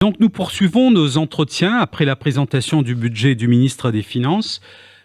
Donc nous poursuivons nos entretiens après la présentation du budget du ministre des Finances.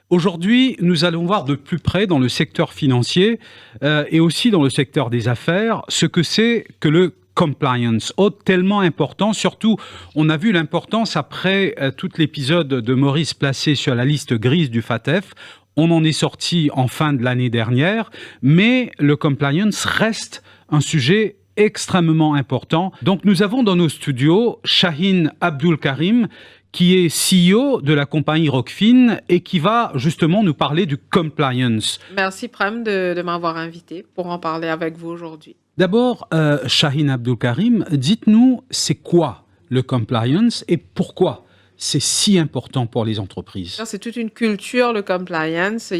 Aujourd'hui, nous allons voir de plus près dans le secteur financier et aussi dans le secteur des affaires ce que c'est que le compliance, tellement important. Surtout, on a vu l'importance après tout l'épisode de Maurice placé sur la liste grise du FATF. On en est sorti en fin de l'année dernière, mais le compliance reste un sujet extrêmement important. Donc nous avons dans nos studios Shaheen Abdulkarim, qui est CEO de la compagnie Rockfin et qui va justement nous parler du compliance. Merci Prem de m'avoir invité pour en parler avec vous aujourd'hui. D'abord, Shaheen Abdulkarim, dites-nous c'est quoi le compliance et pourquoi c'est si important pour les entreprises? C'est toute une culture, le compliance.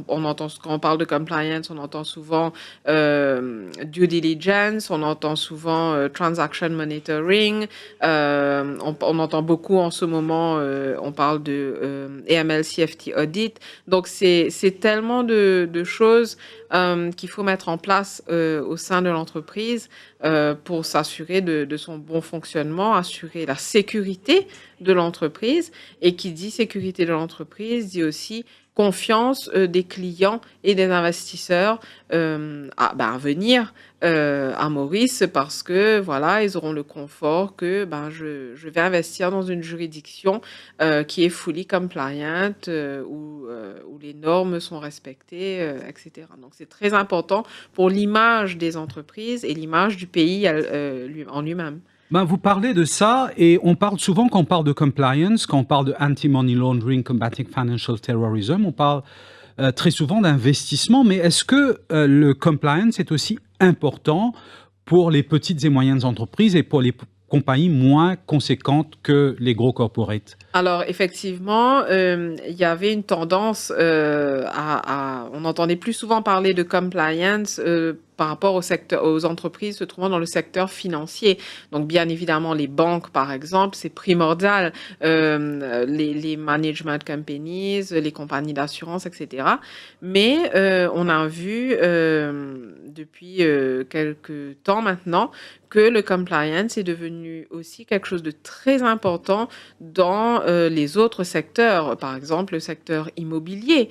On entend, quand on parle de compliance, on entend souvent due diligence, on entend souvent transaction monitoring, on entend beaucoup en ce moment, on parle de AML/CFT audit. Donc c'est tellement de choses qu'il faut mettre en place au sein de l'entreprise pour s'assurer de son bon fonctionnement, assurer la sécurité de l'entreprise. Et qui dit sécurité de l'entreprise dit aussi confiance des clients et des investisseurs à venir à Maurice, parce que voilà, ils auront le confort que je vais investir dans une juridiction qui est fully compliant, où les normes sont respectées, etc. Donc c'est très important pour l'image des entreprises et l'image du pays en lui-même. Vous parlez de ça et on parle souvent, quand on parle de compliance, quand on parle de anti-money laundering, combating financial terrorism, on parle très souvent d'investissement, mais est-ce que le compliance est aussi important pour les petites et moyennes entreprises et pour les compagnies moins conséquentes que les gros corporates? Alors effectivement, il y avait une tendance on entendait plus souvent parler de compliance par rapport aux entreprises se trouvant dans le secteur financier. Donc bien évidemment, les banques, par exemple, c'est primordial, les management companies, les compagnies d'assurance, etc. Mais on a vu depuis quelques temps maintenant que le compliance est devenu aussi quelque chose de très important dans les autres secteurs. Par exemple, le secteur immobilier,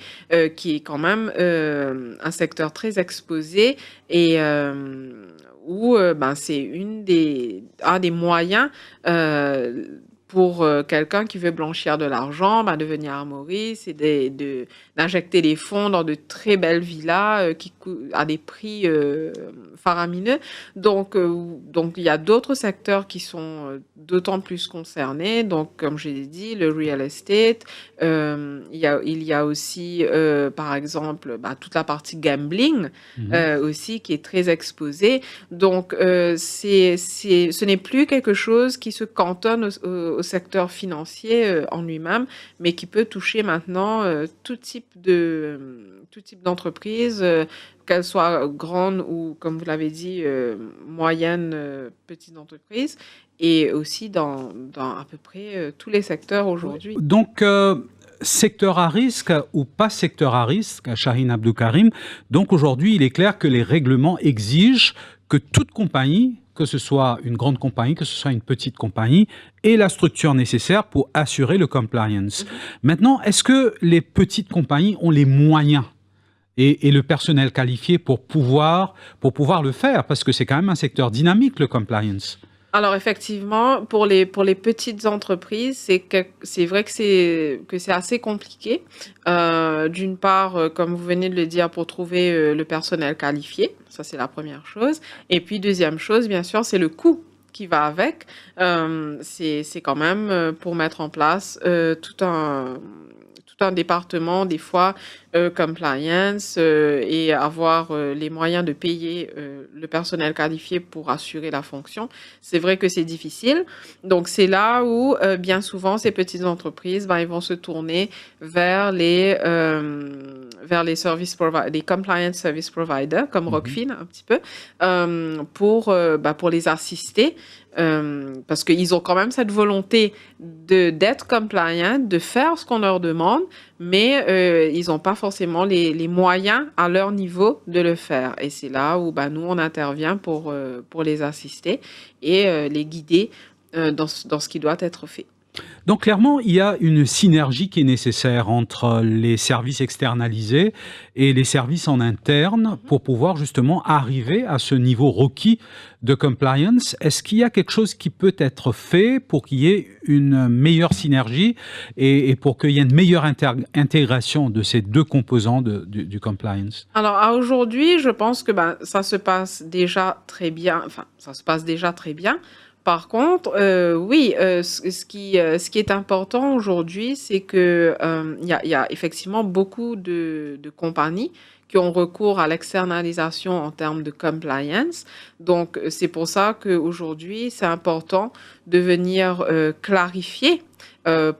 qui est quand même un secteur très exposé et où c'est un des moyens pour quelqu'un qui veut blanchir de l'argent, de venir à Maurice et d'injecter les fonds dans de très belles villas à des prix faramineux. Donc il y a d'autres secteurs qui sont d'autant plus concernés. Donc, comme je l'ai dit, le real estate. Il y a aussi, par exemple, toute la partie gambling aussi qui est très exposée. Donc, ce n'est plus quelque chose qui se cantonne au secteur financier en lui-même, mais qui peut toucher maintenant tout type d'entreprise, qu'elles soient grandes ou, comme vous l'avez dit, moyennes, petites entreprises, et aussi dans à peu près tous les secteurs aujourd'hui. Donc, secteur à risque ou pas secteur à risque, Shaheen Abdulkarim, donc aujourd'hui, il est clair que les règlements exigent que toute compagnie, que ce soit une grande compagnie, que ce soit une petite compagnie, ait la structure nécessaire pour assurer le compliance. Maintenant, est-ce que les petites compagnies ont les moyens et le personnel qualifié pour pouvoir le faire? Parce que c'est quand même un secteur dynamique, le compliance. Alors effectivement, pour les petites entreprises, c'est vrai que c'est assez compliqué. D'une part, comme vous venez de le dire, pour trouver le personnel qualifié, ça c'est la première chose. Et puis deuxième chose, bien sûr, c'est le coût qui va avec. C'est quand même pour mettre en place tout un département, des fois, compliance, et avoir les moyens de payer le personnel qualifié pour assurer la fonction. C'est vrai que c'est difficile. Donc, c'est là où, bien souvent, ces petites entreprises, ils vont se tourner vers les compliance service providers, comme Rockfin, un petit peu, pour les assister. Parce qu'ils ont quand même cette volonté d'être compliant, de faire ce qu'on leur demande, mais ils n'ont pas forcément les moyens à leur niveau de le faire. Et c'est là où nous, on intervient pour les assister et les guider dans ce qui doit être fait. Donc clairement, il y a une synergie qui est nécessaire entre les services externalisés et les services en interne pour pouvoir justement arriver à ce niveau requis de compliance. Est-ce qu'il y a quelque chose qui peut être fait pour qu'il y ait une meilleure synergie et pour qu'il y ait une meilleure intégration de ces deux composants du compliance? Alors à aujourd'hui, je pense que, ça se passe déjà très bien, enfin, ça se passe déjà très bien. Par contre, oui, ce qui est important aujourd'hui, c'est que, il y a effectivement beaucoup de compagnies qui ont recours à l'externalisation en termes de compliance. Donc, c'est pour ça qu'aujourd'hui, c'est important de venir, clarifier,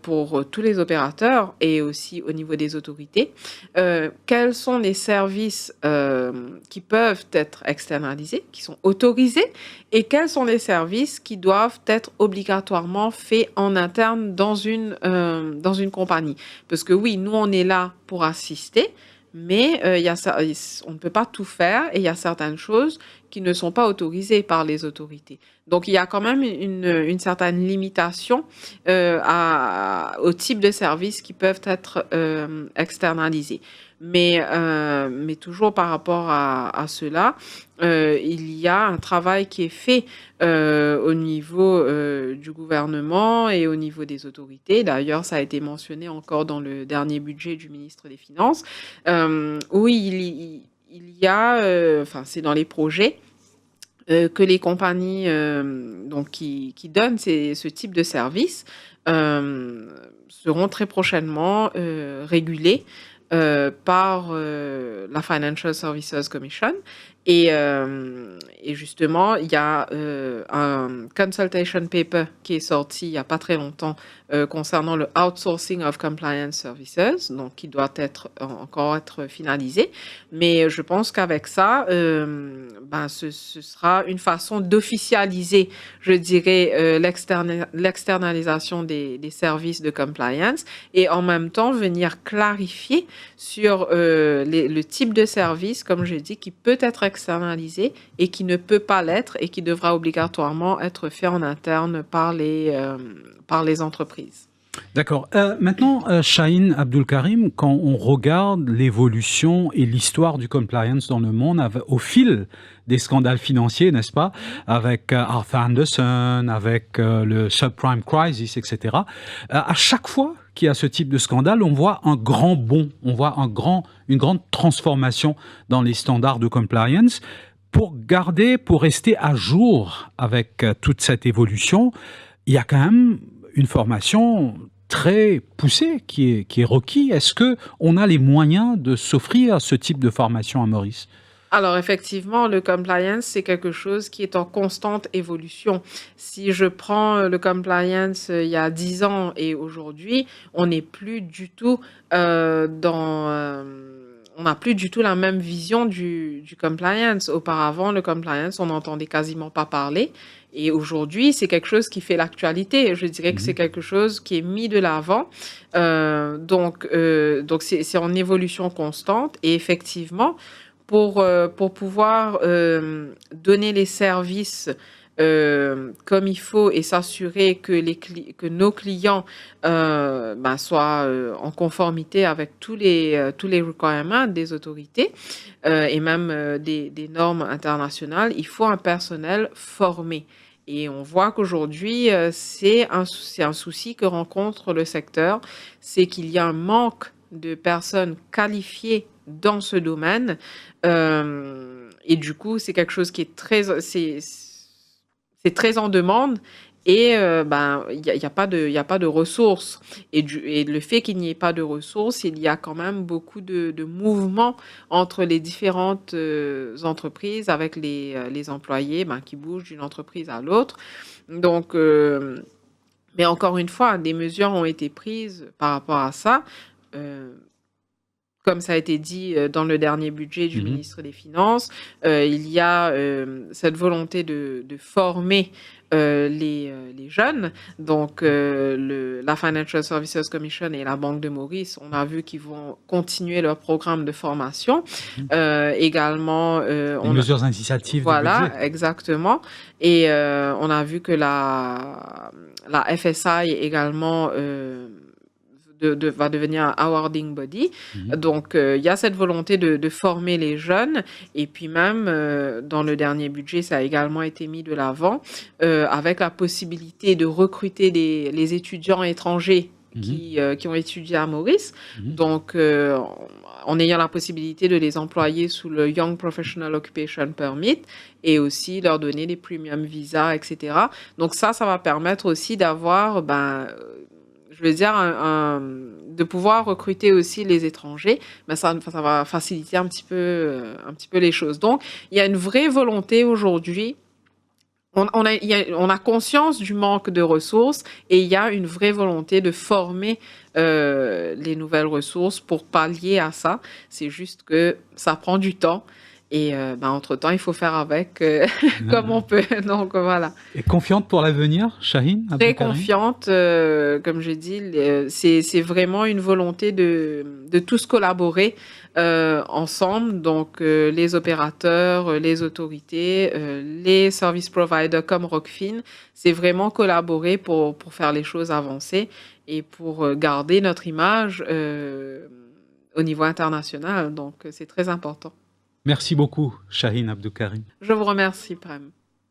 pour tous les opérateurs et aussi au niveau des autorités, quels sont les services, qui peuvent être externalisés, qui sont autorisés et quels sont les services qui doivent être obligatoirement faits en interne dans une compagnie. Parce que oui, nous, on est là pour assister, mais il y a ça, on ne peut pas tout faire et il y a certaines choses qui ne sont pas autorisées par les autorités. Donc, il y a quand même une certaine limitation au type de services qui peuvent être externalisés. Mais toujours par rapport à cela, il y a un travail qui est fait au niveau du gouvernement et au niveau des autorités. D'ailleurs, ça a été mentionné encore dans le dernier budget du ministre des Finances, où il y a, enfin, c'est dans les projets, que les compagnies donc qui donnent ce type de service seront très prochainement régulées par la Financial Services Commission. Et justement, il y a un consultation paper qui est sorti il n'y a pas très longtemps concernant le outsourcing of compliance services, donc qui doit encore être finalisé. Mais je pense qu'avec ça, ce sera une façon d'officialiser, je dirais, l'externalisation des services de compliance et en même temps venir clarifier sur le type de service, comme je dis, qui peut être externalisé et qui ne peut pas l'être et qui devra obligatoirement être fait en interne par les entreprises. D'accord. Maintenant, Shaheen Abdulkarim, quand on regarde l'évolution et l'histoire du compliance dans le monde au fil des scandales financiers, n'est-ce pas, avec Arthur Andersen, avec le subprime crisis, etc., à chaque fois qu'il y a ce type de scandale, on voit un grand bond, on voit une grande transformation dans les standards de compliance. Pour rester à jour avec toute cette évolution, il y a quand même une formation très poussée qui est requise. Est-ce qu'on a les moyens de s'offrir ce type de formation à Maurice? Alors effectivement, le compliance, c'est quelque chose qui est en constante évolution. Si je prends le compliance il y a 10 ans et aujourd'hui, on n'est plus du tout on n'a plus du tout la même vision du compliance. Auparavant, le compliance, on n'entendait quasiment pas parler. Et aujourd'hui, c'est quelque chose qui fait l'actualité. Je dirais que c'est quelque chose qui est mis de l'avant. Donc c'est en évolution constante. Et effectivement, pour pouvoir donner les services comme il faut et s'assurer que nos clients soient en conformité avec tous les requirements des autorités et même des normes internationales, il faut un personnel formé. Et on voit qu'aujourd'hui, c'est un souci que rencontre le secteur, c'est qu'il y a un manque de personnes qualifiées dans ce domaine. Et du coup, c'est quelque chose qui est c'est très en demande et il y a pas de ressources et le fait qu'il n'y ait pas de ressources, il y a quand même beaucoup de mouvements entre les différentes, entreprises avec les employés, qui bougent d'une entreprise à l'autre. Donc mais encore une fois, des mesures ont été prises par rapport à ça. comme ça a été dit dans le dernier budget du ministre des Finances, il y a cette volonté de former les jeunes. Donc, la Financial Services Commission et la Banque de Maurice, on a vu qu'ils vont continuer leur programme de formation. Également, Les mesures incitatives du voilà, budget. exactement. Et on a vu que la FSI également va devenir un awarding body. Donc, il y a cette volonté de former les jeunes. Et puis même, dans le dernier budget, ça a également été mis de l'avant, avec la possibilité de recruter les étudiants étrangers qui ont étudié à Maurice. Donc, en ayant la possibilité de les employer sous le Young Professional Occupation Permit et aussi leur donner des premium visas, etc. Donc ça va permettre aussi d'avoir, je veux dire, de pouvoir recruter aussi les étrangers, mais ça va faciliter un petit peu les choses. Donc, il y a une vraie volonté aujourd'hui. On a conscience du manque de ressources et il y a une vraie volonté de former les nouvelles ressources pour pallier à ça. C'est juste que ça prend du temps. Et entre-temps, il faut faire avec comme on peut. Donc, voilà. Et confiante pour l'avenir, Shaheen Très Abdoukarim? confiante, comme je dis, c'est vraiment une volonté de tous collaborer ensemble, donc les opérateurs, les autorités, les service providers comme Rockfin, c'est vraiment collaborer pour faire les choses avancer et pour garder notre image au niveau international. Donc, c'est très important. Merci beaucoup, Shaheen Abdoukarim. Je vous remercie, Prem.